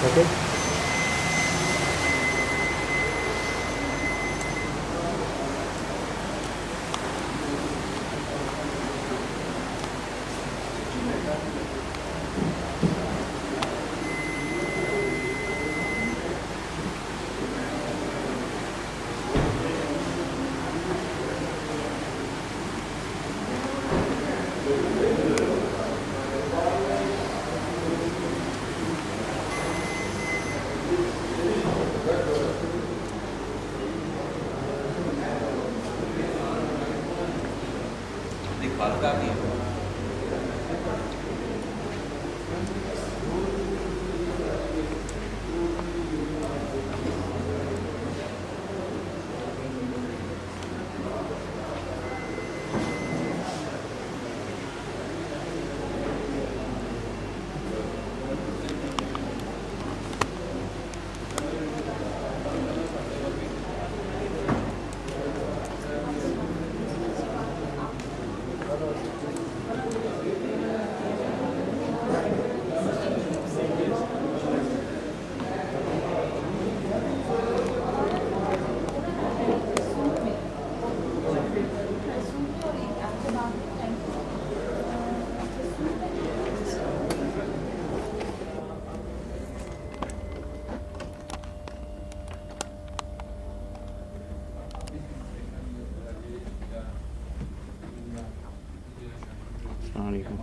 Okay. Assalamualaikum.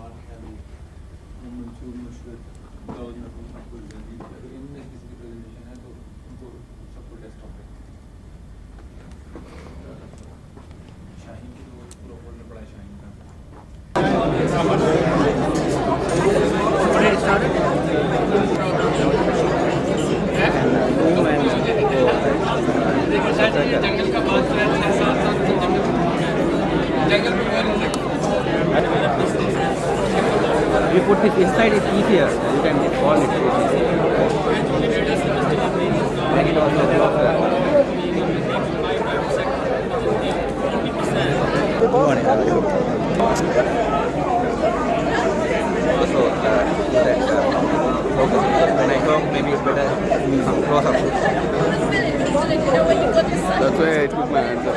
If you put this inside, it's easier. You can call it. Make it also also that focus. When I talk, maybe it's better come close up. That's why I took my hands up.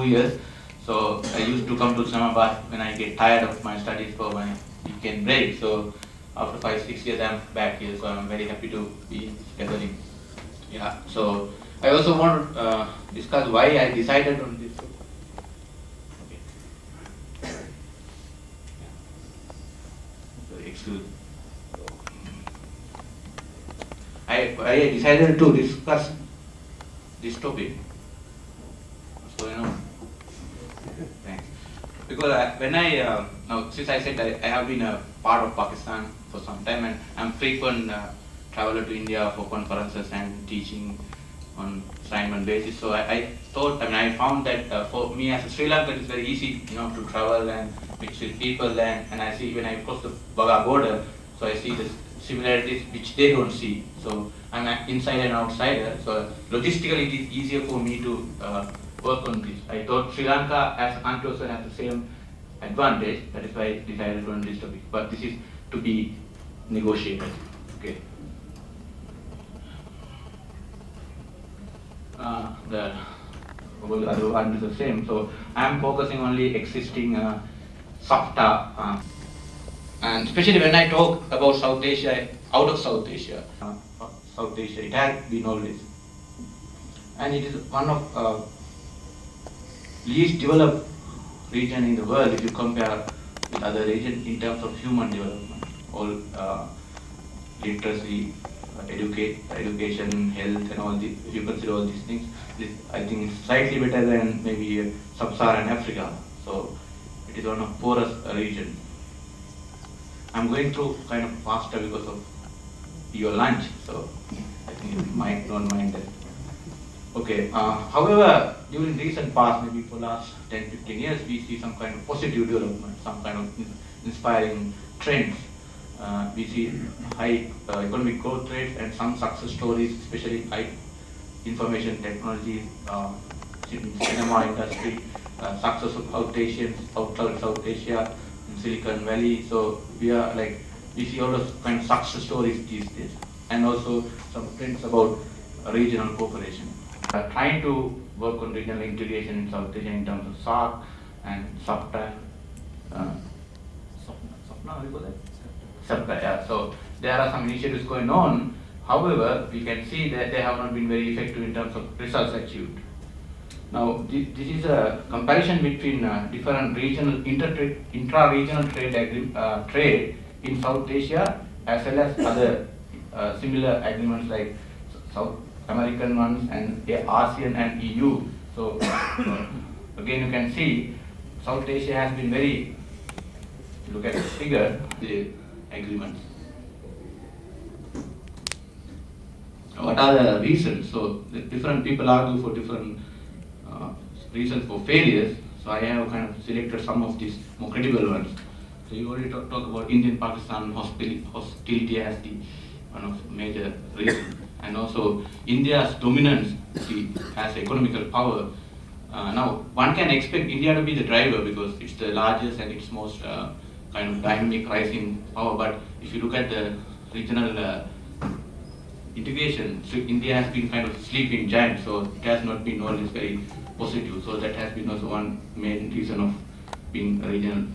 Years. So I used to come to Islamabad when I get tired of my studies for my weekend break. So after 5-6 years I'm back here, so I'm very happy to be gathering. Yeah, so I also want to discuss why I decided on this. Okay. So excuse. I decided to discuss this topic. So thanks. Because since I said I have been a part of Pakistan for some time, and I'm frequent traveler to India for conferences and teaching on assignment basis. So I thought, I found that for me as a Sri Lankan, it's very easy, to travel and mix with people, and I see when I cross the Baga border, so I see the similarities which they don't see. So I'm an insider and outsider. So logistically, it is easier for me to work on this. I thought Sri Lanka as Antwerp has the same advantage. That is why I decided on this topic. But this is to be negotiated. Okay. The other one is the same. So I am focusing only existing SAFTA, and especially when I talk about South Asia, out of South Asia, it has been always, and it is one of least developed region in the world if you compare with other regions in terms of human development, all literacy, education, health, and all these. If you consider all these things, I think it's slightly better than maybe sub-Saharan Africa. So it is one of poorest region. I'm going through kind of faster because of your lunch, so I think you might don't mind that. Okay. However, during recent past, maybe for last 10-15 years, we see some kind of positive development, some kind of inspiring trends. We see high economic growth rates and some success stories, especially high information technology, cinema industry, success of outside South Asia, in Silicon Valley. So we see all those kind of success stories these days, and also some trends about regional cooperation. Trying to work on regional integration in South Asia in terms of SAARC and SAPTA. SAPTA, what is SAPTA, yeah. So there are some initiatives going on. However, we can see that they have not been very effective in terms of results achieved. Now, this is a comparison between different regional intra-regional trade in South Asia as well as other similar agreements like South American ones and ASEAN and EU. So again, you can see South Asia has been very. Look at the figure, the agreements. What are the reasons? So the different people argue for different reasons for failures. So I have kind of selected some of these more credible ones. So you already talk about Indian-Pakistan hostility as the one of major reasons, and also India's dominance as economical power. Now one can expect India to be the driver because it's the largest and it's most kind of dynamic rising power. But if you look at the regional integration, so India has been kind of sleeping giant, so it has not been always very positive. So that has been also one main reason of being a regional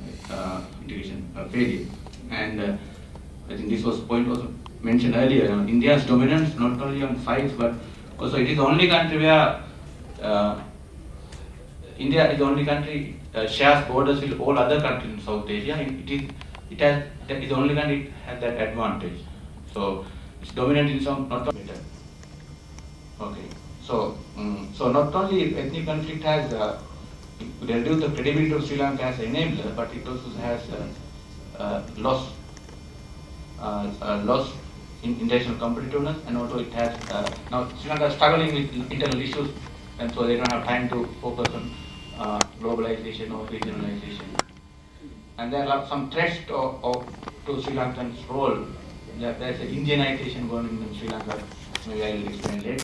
integration failure. And I think this was point also mentioned earlier. India's dominance not only on size but also it is the only country where India is the only country shares borders with all other countries in South Asia. That is the only country has that advantage. So it's dominant in some, not better. Okay. So not only ethnic conflict has reduced the credibility of Sri Lanka as an enabler, but it also has lost in international competitiveness, and also it has now Sri Lanka is struggling with internal issues, and so they don't have time to focus on globalization or regionalization. And there are some threats to Sri Lankan's role. There's an Indianization going on in Sri Lanka. Maybe I will explain later.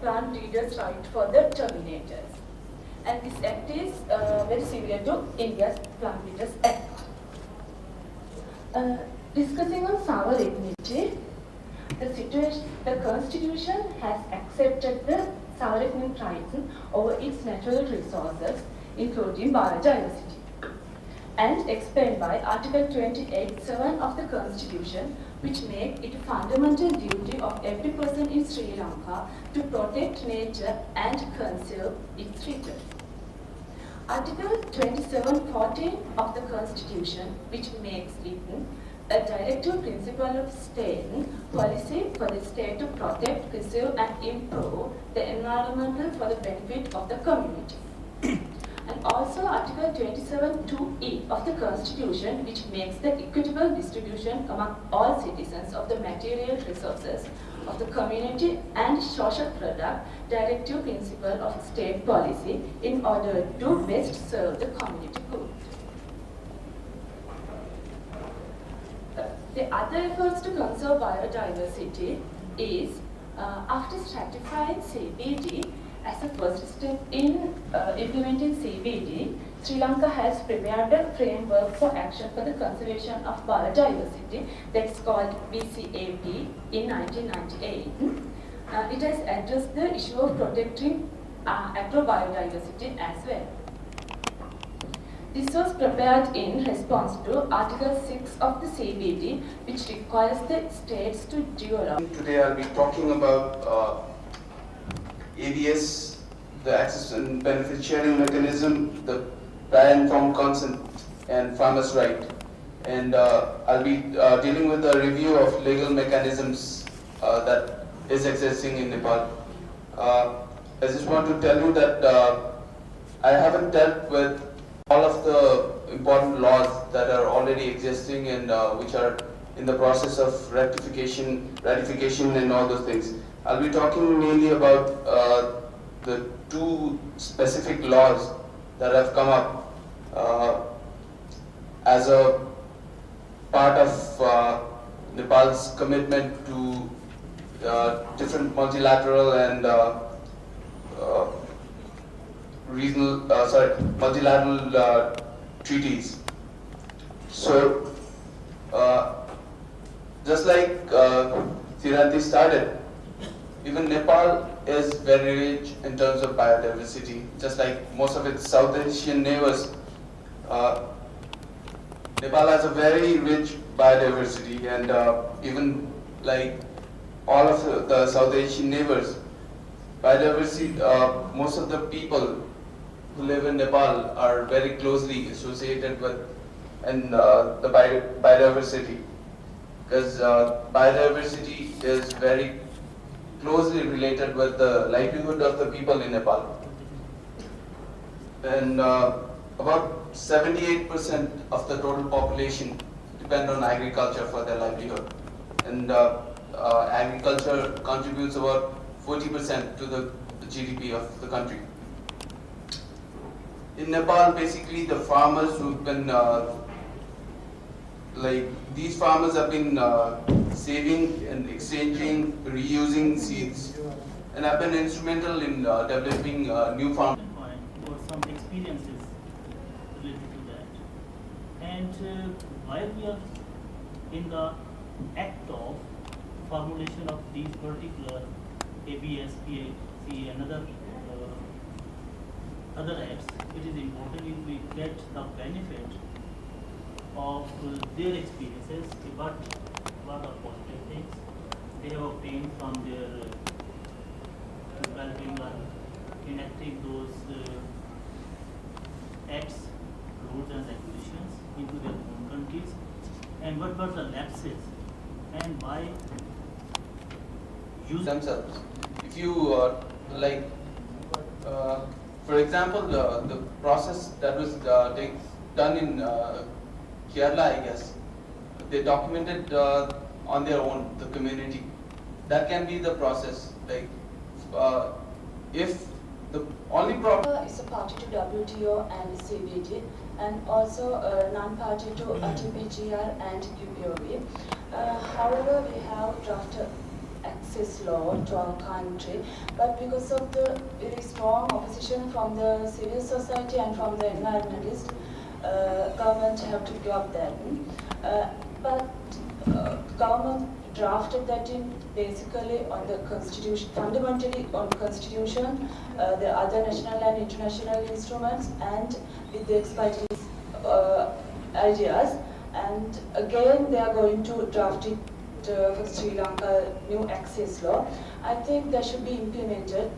Plant breeders' right for the terminators, and this act is very similar to India's Plant Breeders Act. Discussing on sovereignty, the Constitution has accepted the sovereign rights over its natural resources, including biodiversity, and explained by Article 28(7) of the Constitution, which make it a fundamental duty of every person in Sri Lanka to protect nature and conserve its resources. Article 27(14) of the Constitution, which makes it a directive principle of state policy for the state to protect, preserve and improve the environment for the benefit of the community. And also Article 27(2)(e) of the Constitution, which makes the equitable distribution among all citizens of the material resources of the community and social product directive principle of state policy in order to best serve the community good. The other efforts to conserve biodiversity is, after stratifying CBD as a first step in implementing CBD, Sri Lanka has prepared a framework for action for the conservation of biodiversity that's called BCAP in 1998. It has addressed the issue of protecting agrobiodiversity as well. This was prepared in response to Article 6 of the CBD, which requires the states to develop. Today I'll be talking about ABS, the access and benefit sharing mechanism, the prior informed consent, and farmers' right. And I'll be dealing with a review of legal mechanisms that is existing in Nepal. I just want to tell you that I haven't dealt with all of the important laws that are already existing and which are in the process of ratification and all those things. I'll be talking mainly about the two specific laws that have come up as a part of Nepal's commitment to different multilateral and multilateral treaties. So, just like Siranti started, even Nepal is very rich in terms of biodiversity. Just like most of its South Asian neighbors, Nepal has a very rich biodiversity, and even like all of the South Asian neighbors, biodiversity, most of the people who live in Nepal are very closely associated with the biodiversity, because biodiversity is very closely related with the livelihood of the people in Nepal. And about 78% of the total population depend on agriculture for their livelihood. And agriculture contributes about 40% to the GDP of the country. In Nepal, basically the farmers who've been, these farmers have been saving and exchanging, reusing seeds, and have been instrumental in developing new farm. Or some experiences related to that. And while we are in the act of formulation of these particular ABS, PAC and other acts, it is important if we get the benefit of their experiences, what are positive things they have obtained from their developing or enacting those acts, rules and regulations into their own countries, and what were the lapses and why use themselves. If you for example, the process that was done in Kerala, I guess, they documented on their own, the community. That can be the process. Like, if the only problem is a party to WTO and CBD, and also a non-party to RTPGR and UPOV. However, we have drafted access law to our country, but because of the very strong opposition from the civil society and from the environmentalists, government have to give up that. But government drafted that in basically on the constitution, fundamentally on constitution, the other national and international instruments, and with the expertise ideas. And again, they are going to draft it for Sri Lanka new access law. I think that should be implemented,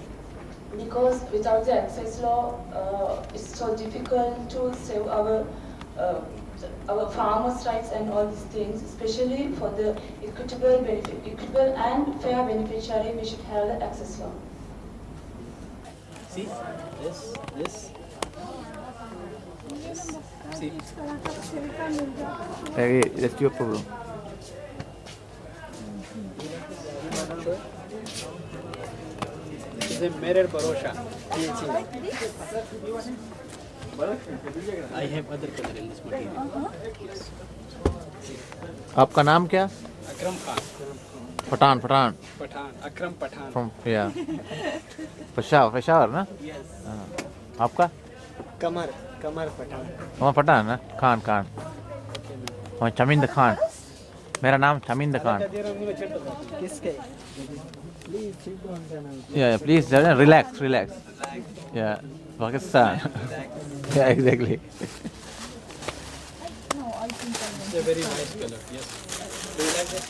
because without the access law, it's so difficult to save our farmers' rights and all these things, especially for the equitable and fair beneficiary. We should have the access law. See this. See. Hey, that's your problem. This is a mirror Barosha. I have other color in this material. Yes. आपका नाम क्या? Akram Khan. Pathan. Akram Pathan. From yeah. Peshawar ना? Yes. आपका? Kamar Pathan. हमारा पठान ना? खान. और चमिंद खान. मेरा नाम चमिंद खान. किसके? Yeah, please relax. Yeah, Pakistan. Yeah, exactly. It's a very nice color. Yes. Do you like it?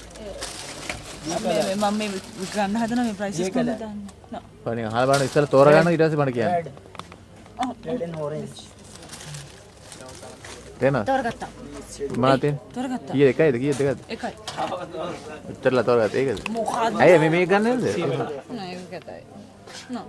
Mummy Vikrant है तो ना प्राइसेस कम होता है පණි අහලා බලන්න ඉස්සෙල්ලා තෝරගන්න ඊට පස්සේ මට කියන්න. Red and orange. තේනවා? තෝරගත්තා. මොනවද තියෙන්නේ? තෝරගත්තා. කීයද එකයිද කීයද දෙකද? එකයි. උත්තරලා තෝරගත්තා ඒකද? මොකද්ද? ඇයි මේ මේක ගන්න නැද්ද? නෑ ඒක කතයි. නෝ.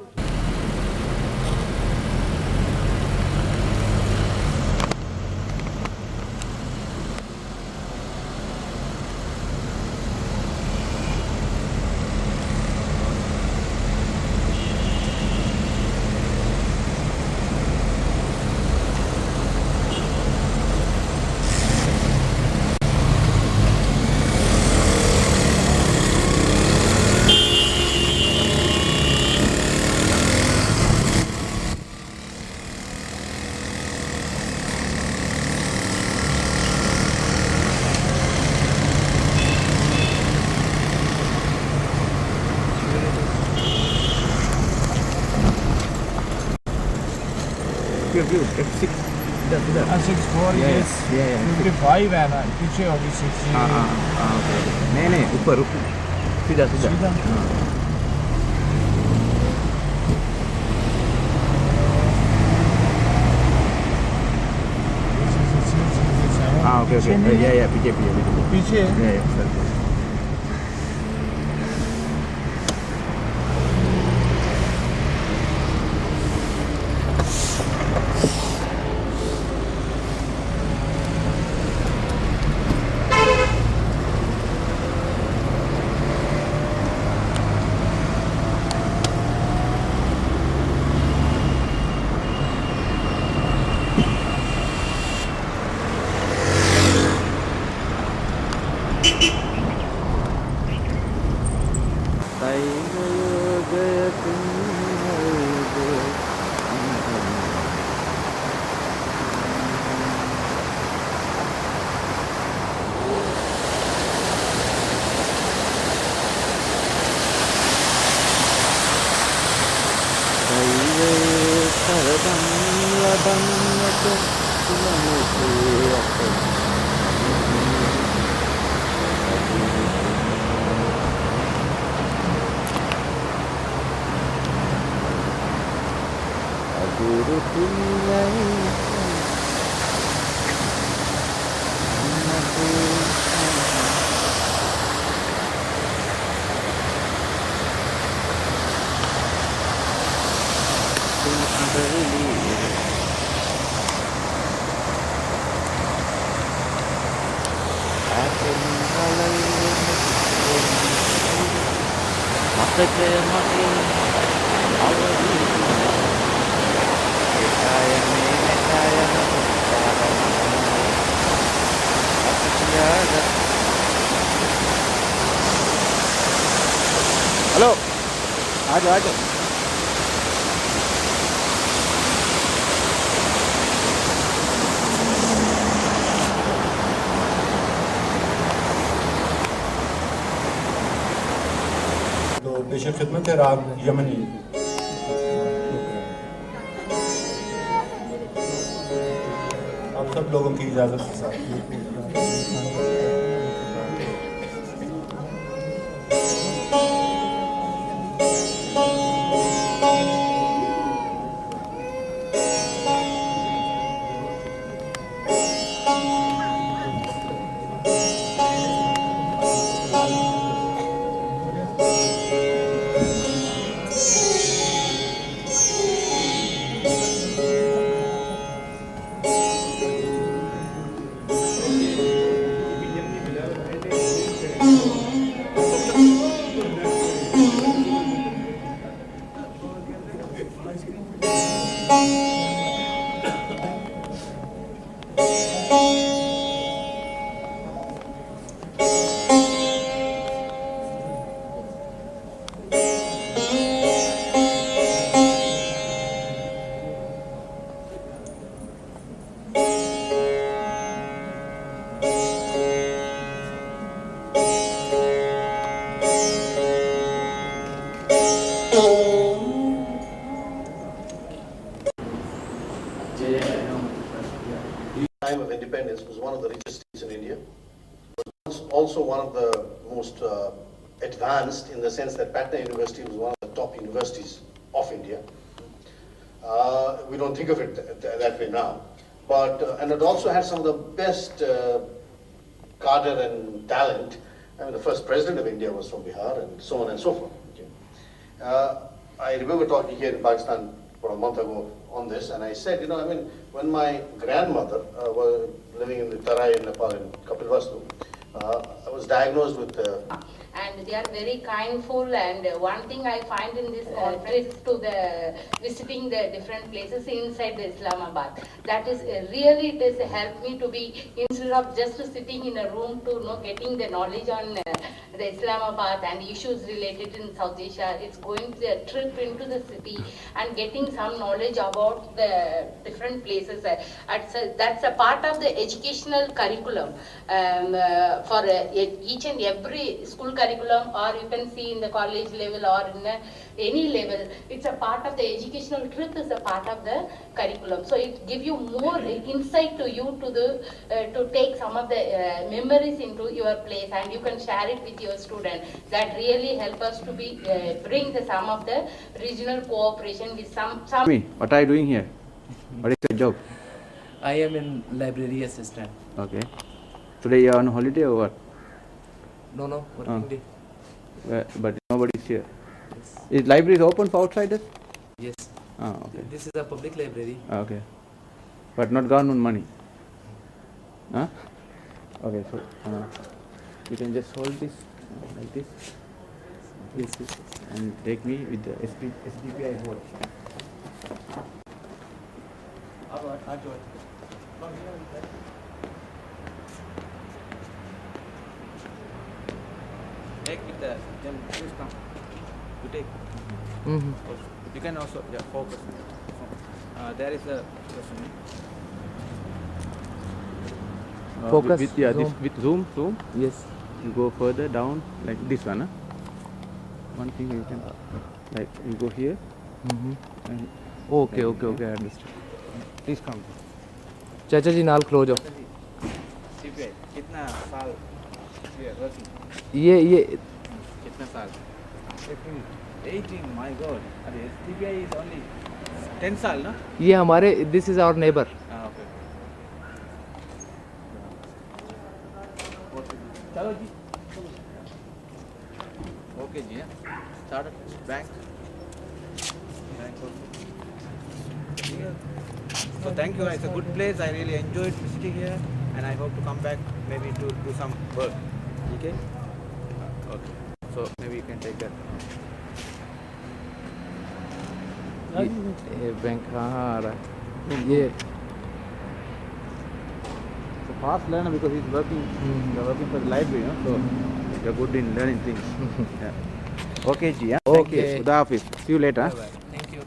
F6 sudah. 64 Ya, yes. ya, ya. 55 है ना पीछे होगी 60 ओके नहीं ऊपर सीधा सीधा? हाँ ओके या पीछे पीछे या सर हेलो आ जाओ तो पेश खिदमत है राग यमनी आप सब लोगों की इजाज़त के साथ time of independence was one of the richest states in India. It was also one of the most advanced in the sense that Patna University was one of the top universities of India. We don't think of it that way now. But, and it also had some of the best cadre and talent. I mean, the first president of India was from Bihar, and so on and so forth. Okay. I remember talking here in Pakistan about a month ago on this, and I said, you know, I mean, when my grandmother was living in the Tarai in Nepal in Kapilvastu, I was diagnosed with and they are very kindful, and one thing I find in this trip to the visiting the different places inside the Islamabad, that is really it has helped me to be, instead of just sitting in a room to getting the knowledge on the Islamabad and issues related in South Asia, it's going to a trip into the city and getting some knowledge about the different places. That's a part of the educational curriculum for each and every school curriculum, or you can see in the college level or in any level. It's a part of the educational trip, is a part of the curriculum. So it gives you more insight to you to take some of the memories into your place, and you can share it with your student. That really help us to be bring some of the regional cooperation with some. What are you doing here? What is your job? I am in library assistant. Okay. Today you are on holiday or what? No, working day. But nobody is here. Yes. Is library open for outsiders? Yes. Okay. This is a public library. Okay. But not government money? Huh? Okay, so you can just hold this like this. This, and take me with the SDPI board. Take with the, then please come. You take. You can also focus. There is a question. Focus. With zoom. Yes. You go further down like this one. Huh? One thing you can like you go here. And Okay, I understand. Please come. चाचा जी नाल खलो जाओ. CPI कितना साल working? ये कितना साल? 18. My God. CPI is only 10 साल ना? ये हमारे this is our neighbor. Okay. चलो जी. Okay ji. Start bank. So thank you. It's a good place. I really enjoyed visiting here, and I hope to come back maybe to do some work. Okay. Okay. So maybe you can take that. ये bank कहाँ आ रहा है? ये so fast learner because he's working. You're working for the library, no? So you're good in learning things. Yeah. Okay, Ji. Yeah? Okay. Thank you. Khuda Hafiz. See you later. Bye. Thank you.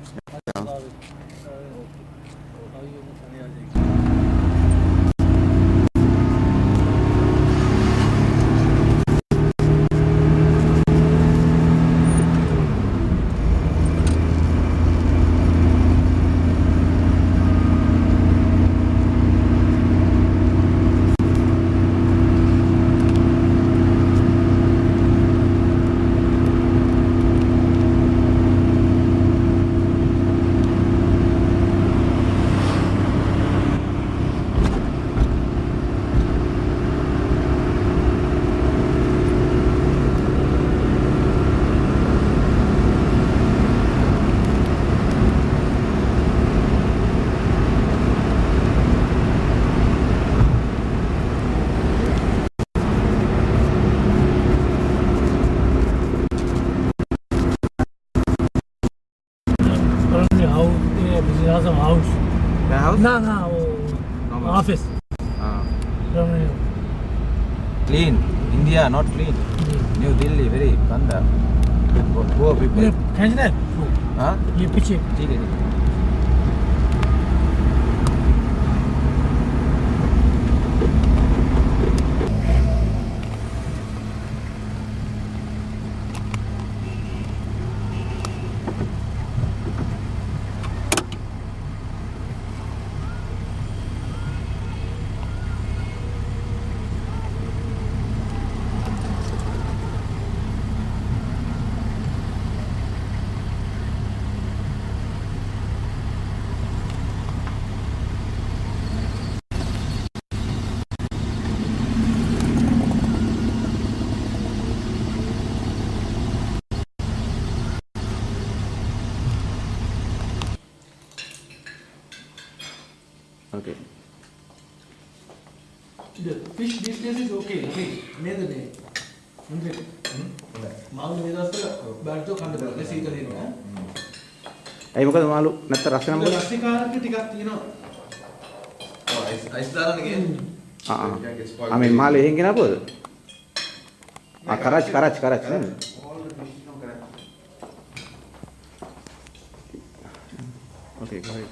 Office. Clean. India not clean. New Delhi very ganda. Poor people. ये खींचना है? हाँ? ये पीछे. ठीक है. Okay. The fish these days is okay. Okay. Neither day. මාළු මේ දවස්වල බඩට කන්න බෑ සීතල දිනවා. ඇයි මොකද මාළු නැත්නම් රස නම් මොකද? රසිකාරක ටිකක් තියෙනවා. ඔව් අයිස් දාලානේ ගියේ. මේ මාළු එහෙන් ගෙනාවුවද? කරච්චි නේද? Okay, go ahead.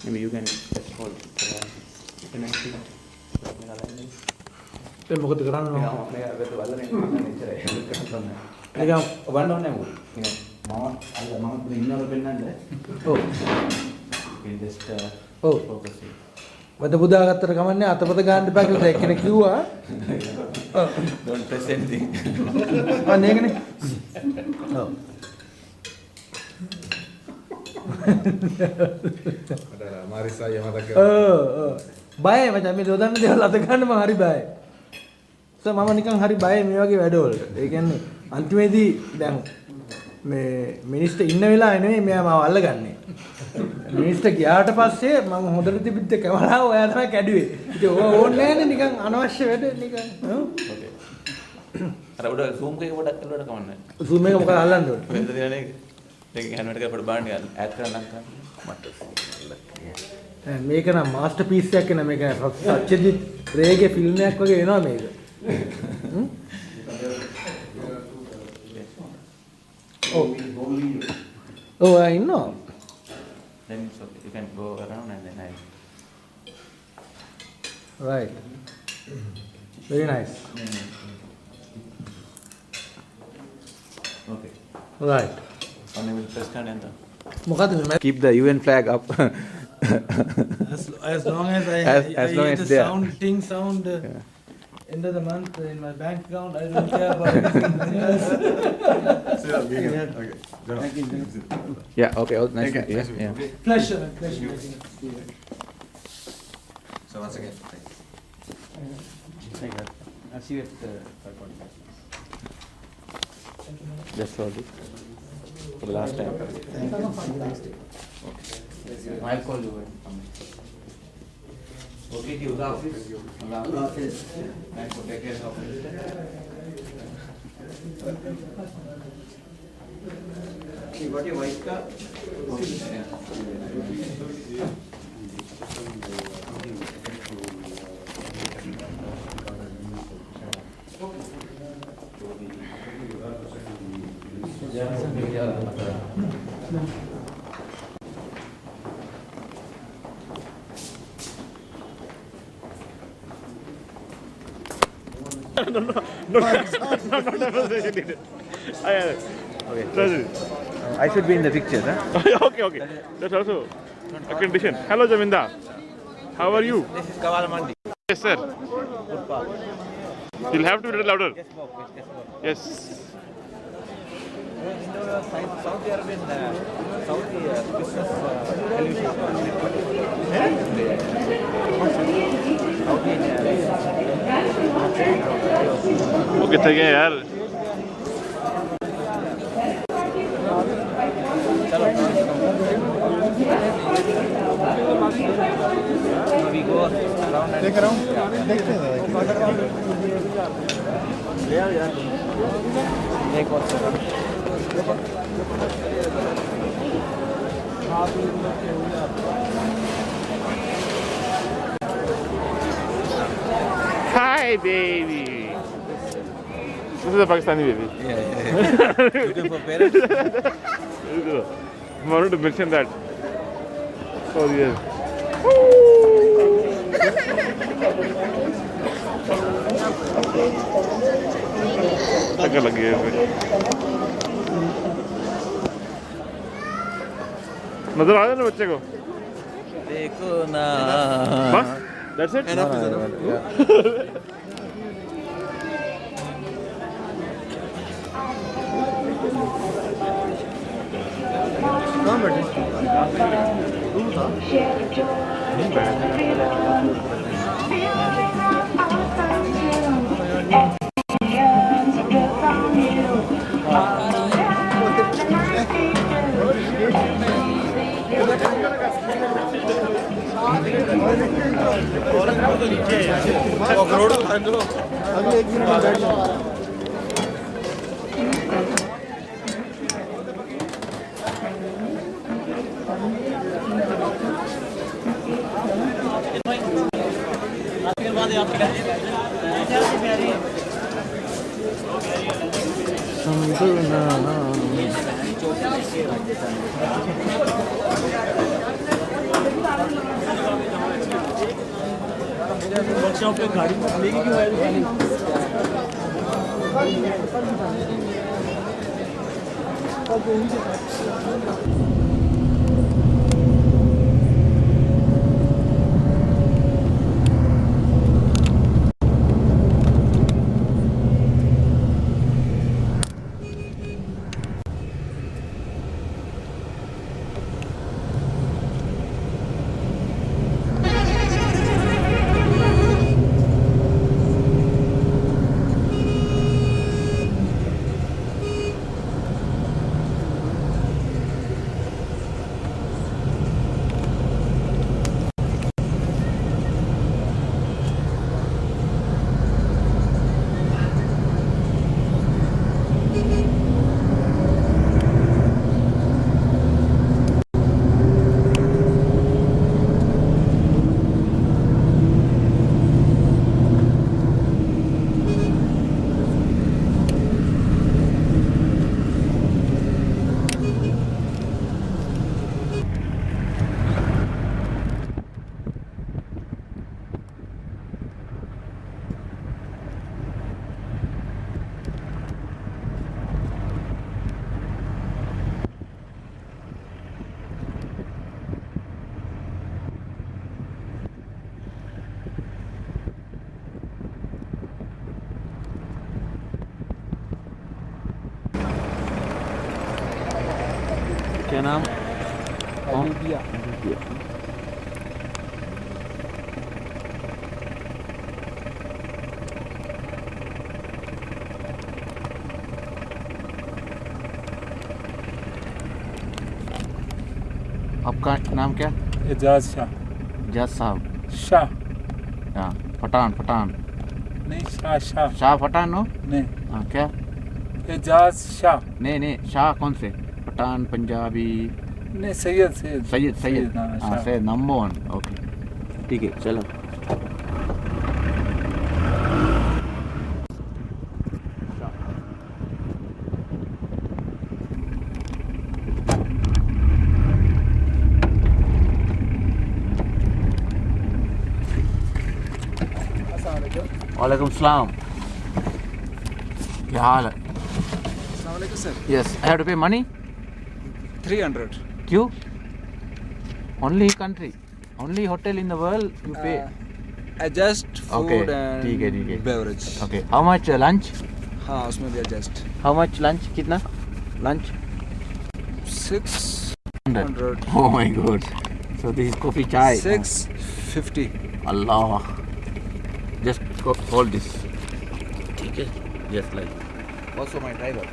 Maybe you can just hold it. Can I see? දැන් මොකද කරන්නේ? මේක වෙත බලන්නේ ඉතරයි. ඒක වන්න ඕනේ නේද? මම ඉන්නවල පෙන්නන්න. ඔව්. You just ඔව්. focus it. වද බුදා ගත්තට කමන්නේ අතපත ගන්න එපා කියලා එක්කෙනෙක් කිව්වා. Don't press anything. අන්න ඒකනේ. ඔව්. මාරිසාය මතක බයයි මචං මේ දොදන්න දේවල් අත ගන්න මම හරි බයයි. මම නිකන් හරි බයයි මේ වගේ වැඩවලට. ඒ කියන්නේ අන්තිමේදී දැන් මේ මිනිස්ටර් ඉන්න වෙලාවේ නෙමෙයි මෙයා මාව අල්ලගන්නේ. මිනිස්ටර් ගියාට පස්සේ මම හොඳට තිබිච්ච කැමරාව ඔයා තමයි කැඩුවේ. ඉතින් ඕනේ නැහැනේ නිකන් අනවශ්‍ය වැඩ නිකන්. Okay. අර උඩ zoom එකේ පොඩක් කළාට කමන්නේ. zoom එක මොකද අල්ලන්න ඕනේ? වෙනද දිනනේ දෙක හැන්ඩ් එකකට පොඩ බාන්න ඇඩ් කරන්න මට. මේක නම් මාස්ටර් පීස් එකක් නේ මේක සත්‍යජිත් රේගේ ෆිල්ම් එකක් වගේ වෙනවා මේක. Oh, I know. Then it's okay. You can go around and then I. Right. Very nice. Okay. Right. Only will press down and keep the UN flag up. as long as I long hear as the there. sound end of the month in my bank account, I don't care about anything else. Yeah, okay. Oh, nice to meet you. Yeah. Pleasure. So once again, Thank you. I'll see you at 5:45. Just hold it. For the last time. I'll call you. Okay, you the office. Office. Thanks for taking care of it. You got your white card? Okay. I should be in the picture, huh? Okay. That's also a condition. Hello, Jaminda. How are you? This is Kawal Mandi. Yes, sir. You'll have to be a little louder. Yes. Saudi Arabian Saudi business television. Okay, take care, yaar. We go around and take around. देखते हैं. Take also. Hi, baby. This is a Pakistani baby. Yeah. Looking for parents? I wanted to mention that. Oh, yes. लगी है नजर आ रहा है ना बच्चे को? देखो ना बस that's it? Enough is enough. Workshop पे गाड़ी लेके क्यों क्या नाम? आपका नाम क्या? एजाज शाह। एजाज साहब। शाह। हाँ, पठान। नहीं, शाह। शाह पठान हो? नहीं। हाँ, क्या? एजाज शाह। नहीं, शाह कौन से? पठान पंजाबी? नहीं, सैयद। सैयद। हाँ, सैयद नंबर 1। ओके, ठीक है, चलो। वालेकुम सलाम। क्या हाल है? Assalamualaikum sir. Yes, I have to pay money. 300. क्यों? Only country, only hotel in the world you pay. Adjust food Okay, and ठीक है. beverage. Okay, how much lunch? हाँ, उसमें भी adjust. How much lunch? कितना? Lunch? 600. Oh my God. So this is coffee chai. 650. Allah. Just hold this. ठीक है. Just like. Also my driver.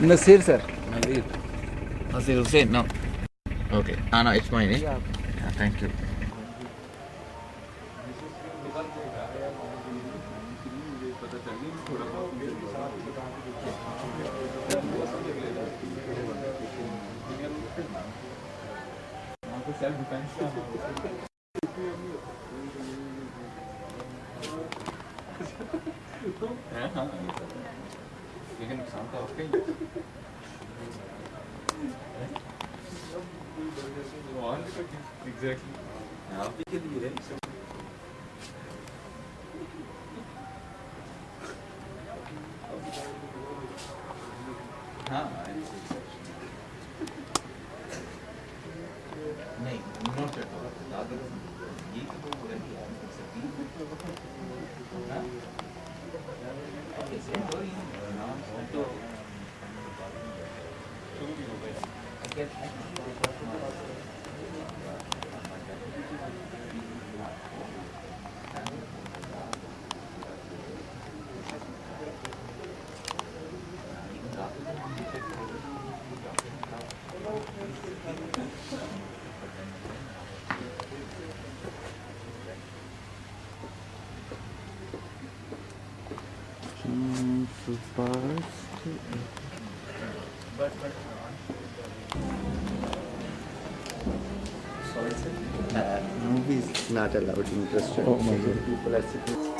Nasir sir. Nasir. Nasir Hussain, no. Okay. No, it's mine. Eh? Yeah. Yeah, thank you. Movies not allowed in restaurants. Oh my God. People are sitting.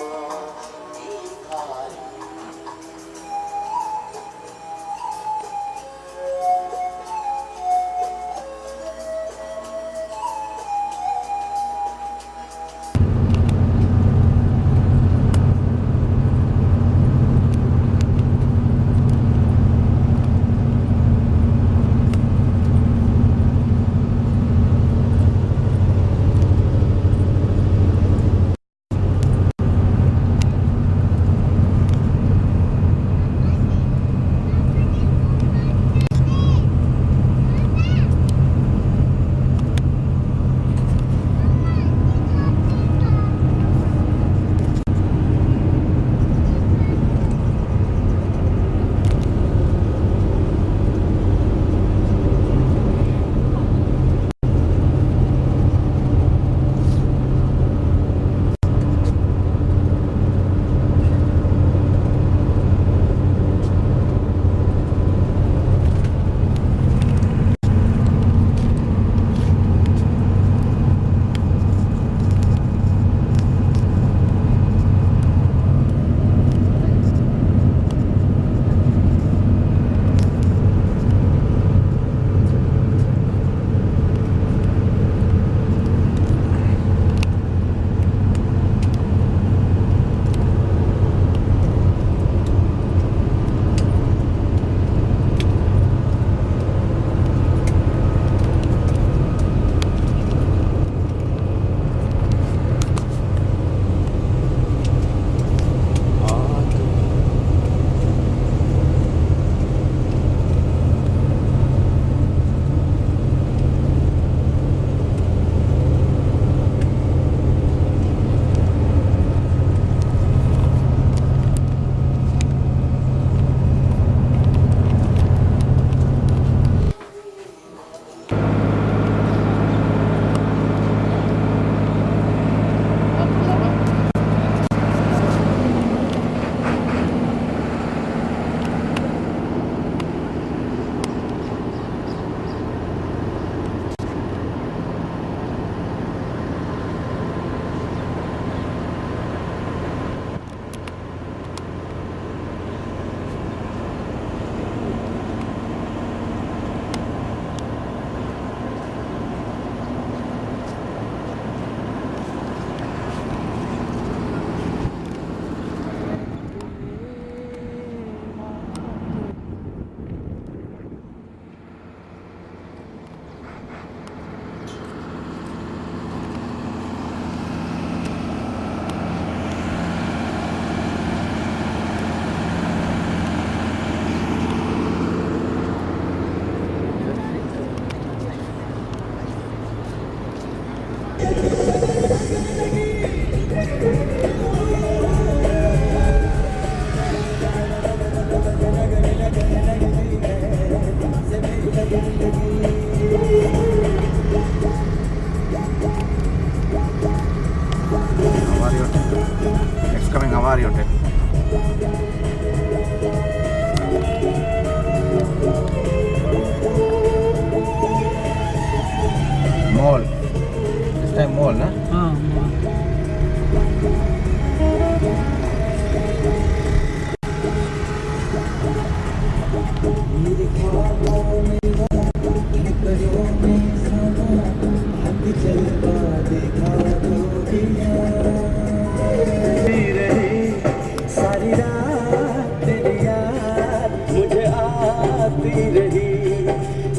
सारी रात तेरी याद मुझे आती रही,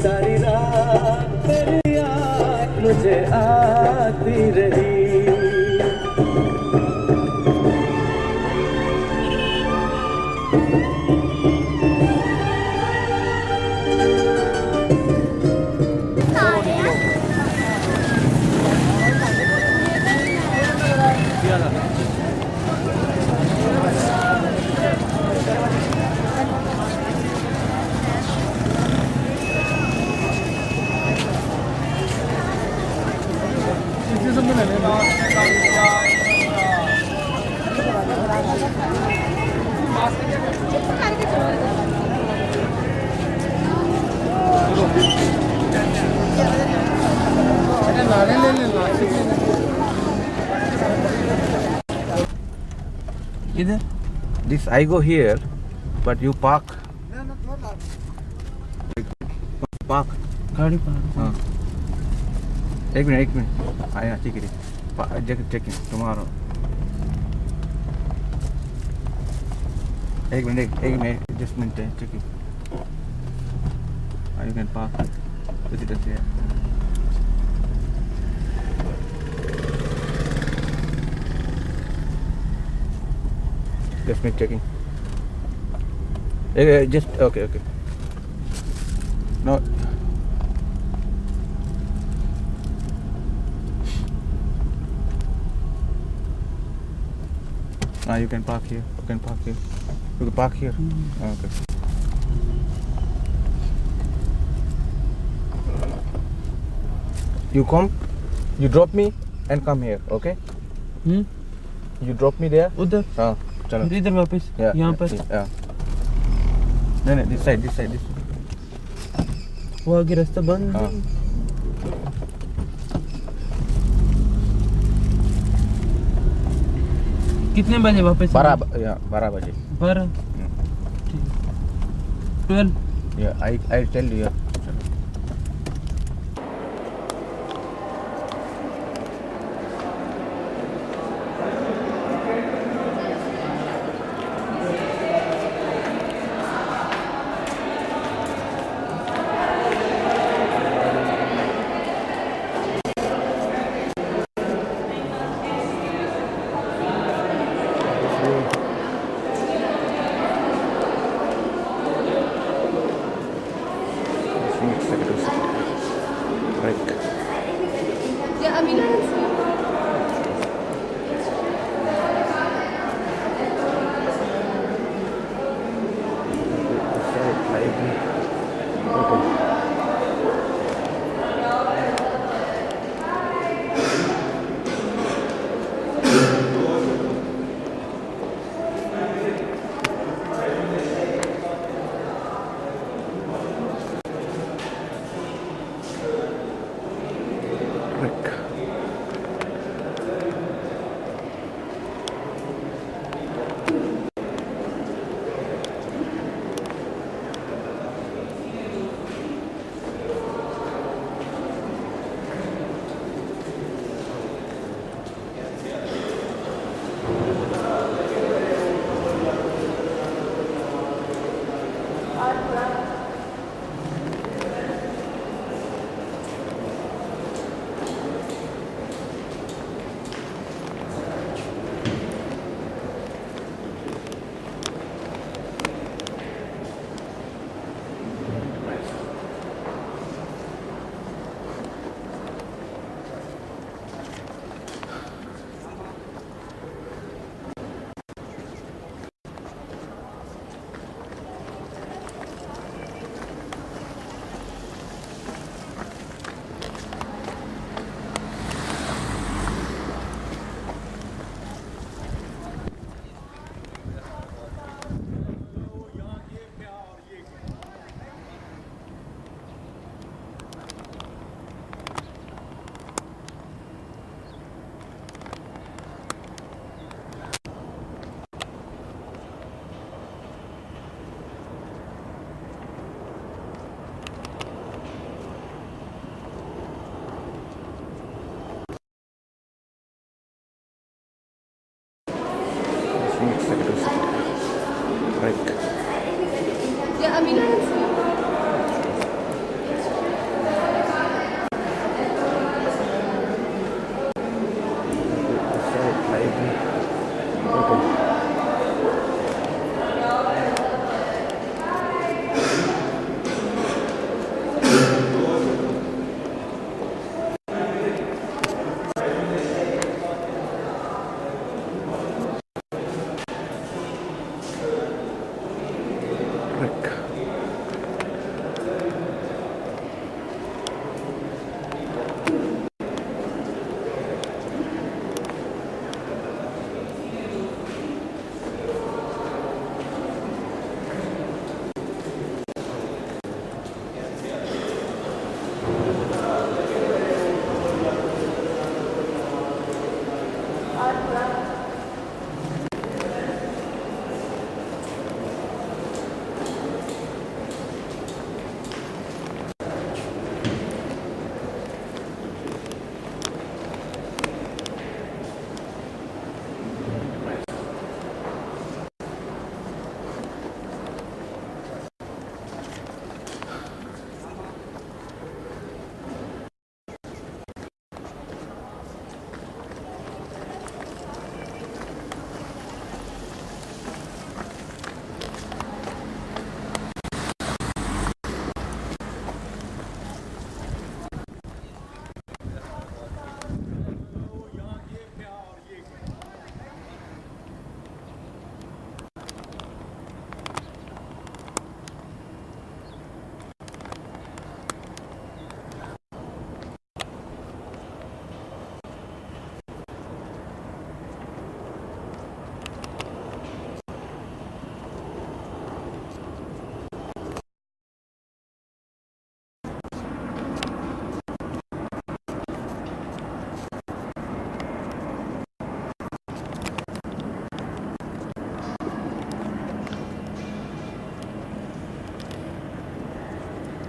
सारी रात तेरी याद मुझे आती रही। Either this I go here, but you park. Park. गाड़ी पार्क। हाँ। एक मिनट आया ठीक है चेकिंग tomorrow। एक minute just minute checking। You can park visitors here। Just me checking। Just okay। No। You can park here। You can park here। Okay। You come, you drop me and come here, okay? You drop me there। उधर। हाँ चलो। इधर वापस। यहाँ पर। नहीं this side। वो आगे रास्ता बंद। हाँ। कितने बजे वापस? 12 बजे। 12। 12। Yeah, I tell you।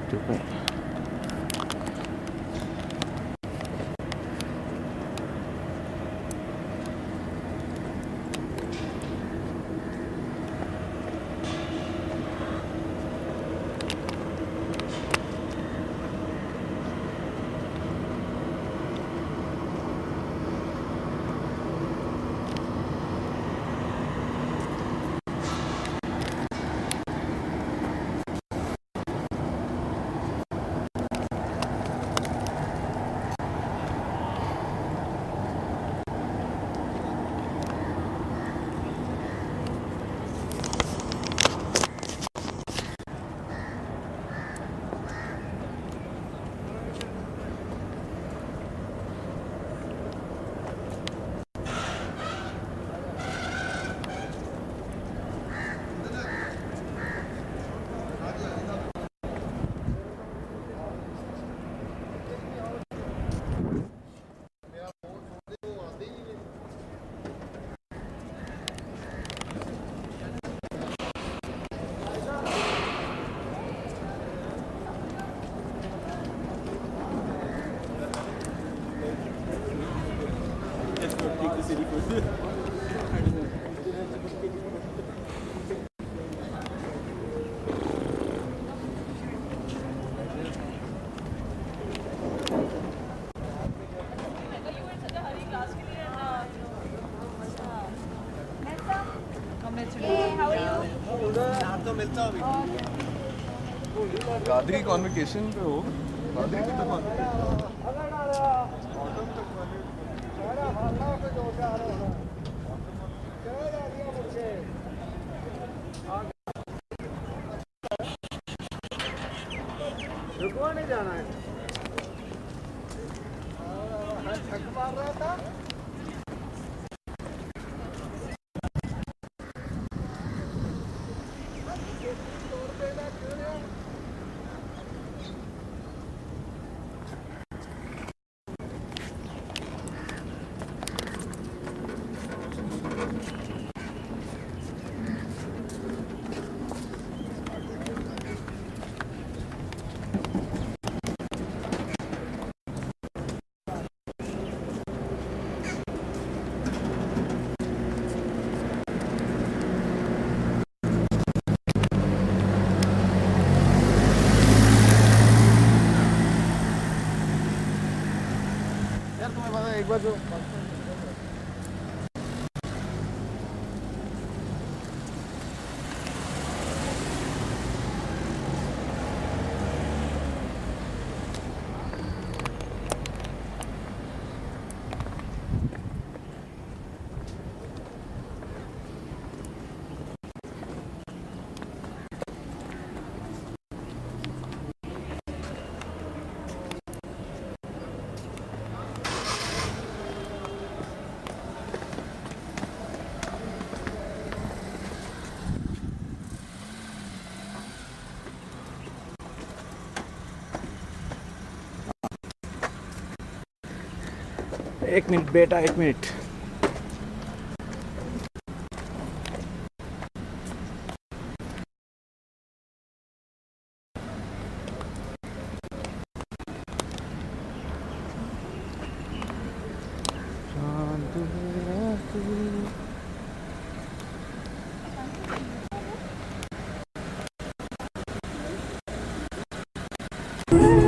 Dubai. गादरी कॉन्वोकेशन पे हो गादरी की तो रुको नहीं जाना है थक मार रहा था बाजू एक मिनट बेटा, एक मिनट। Thank you.